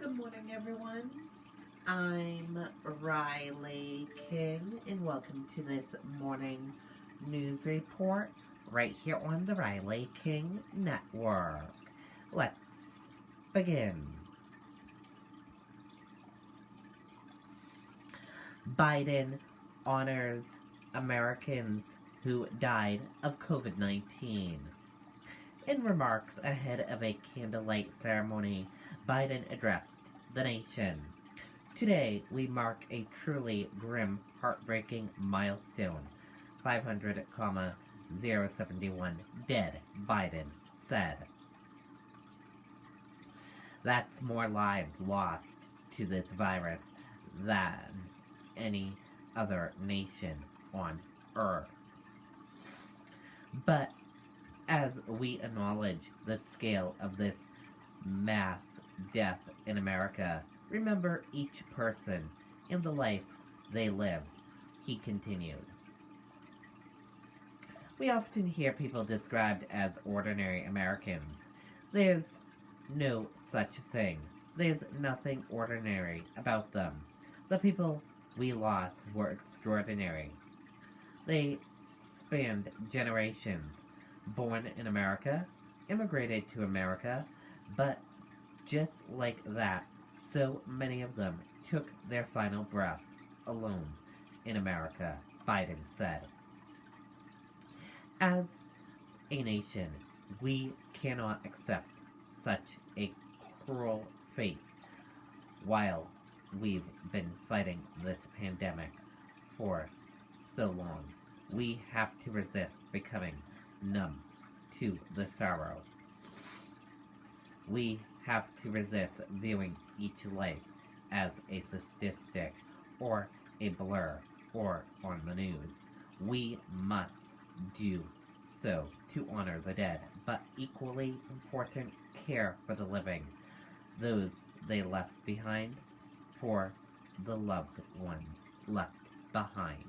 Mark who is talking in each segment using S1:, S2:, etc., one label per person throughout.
S1: Good morning, everyone. I'm Riley King, and welcome to this morning news report right here on the Riley King Network. Let's begin. Biden honors Americans who died of COVID-19. In remarks ahead of a candlelight ceremony, Biden addressed the nation. Today, we mark a truly grim, heartbreaking milestone. 500,071 dead, Biden said. That's more lives lost to this virus than any other nation on Earth. But as we acknowledge the scale of this mass death in America, remember each person and the life they live, he continued. We often hear people described as ordinary Americans. There's no such thing. There's nothing ordinary about them. The people we lost were extraordinary. They spanned generations. Born in America, immigrated to America, but just like that, so many of them took their final breath alone in America, Biden said. As a nation, we cannot accept such a cruel fate while we've been fighting this pandemic for so long. We have to resist becoming numb to the sorrow. We have to resist viewing each life as a statistic or a blur or on the news. We must do so to honor the dead, but equally important, care for the living, those they left behind, for the loved ones left behind.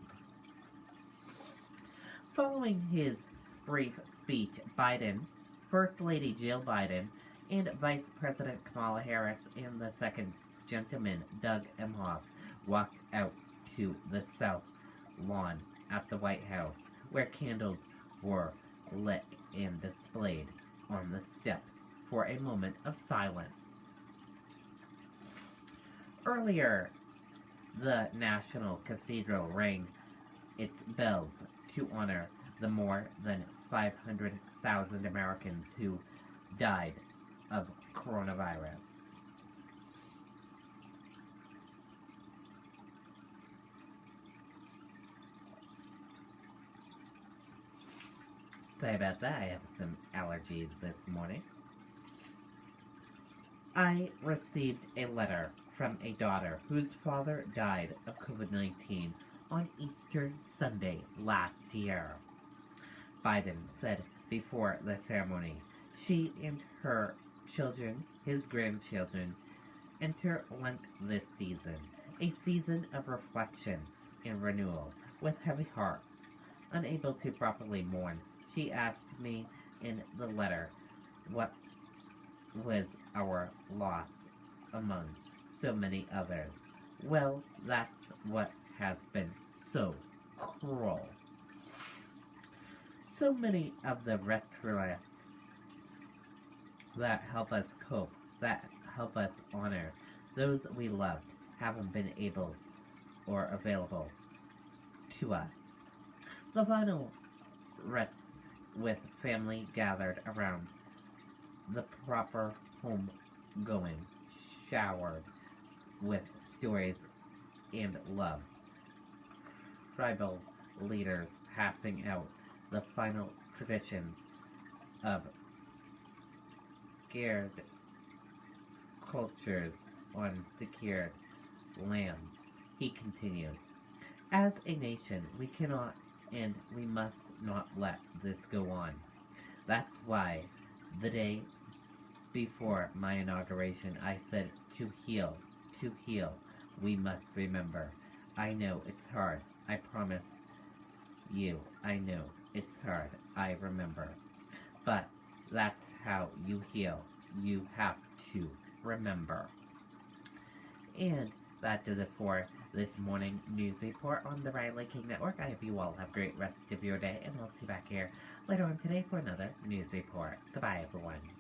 S1: Following his brief speech, Biden, First Lady Jill Biden, and Vice President Kamala Harris and the Second Gentleman Doug Emhoff walked out to the South Lawn at the White House, where candles were lit and displayed on the steps for a moment of silence. Earlier, the National Cathedral rang its bells to honor the more than 500,000 Americans who died of coronavirus. Sorry about that, I have some allergies this morning. I received a letter from a daughter whose father died of COVID-19 on Easter Sunday last year, Biden said before the ceremony. She and her children, his grandchildren, enter Lent this season, a season of reflection and renewal. With heavy hearts, unable to properly mourn, she asked me in the letter what was our loss among so many others. Well, that's what has been so cruel. So many of the rituals that help us cope, that help us honor those we loved, haven't been able or available to us. The final rites with family gathered around the proper home-going, showered with stories and love. Tribal leaders passing out the final traditions of scared cultures on secured lands, he continued. As a nation, we cannot and we must not let this go on. That's why the day before my inauguration, I said to heal, we must remember. I know it's hard. I promise you, I know it's hard. I remember. But that's how you heal. You have to remember. And that does it for this morning news report on the Riley King Network. I hope you all have a great rest of your day, and I'll see you back here later on today for another news report. Goodbye, everyone.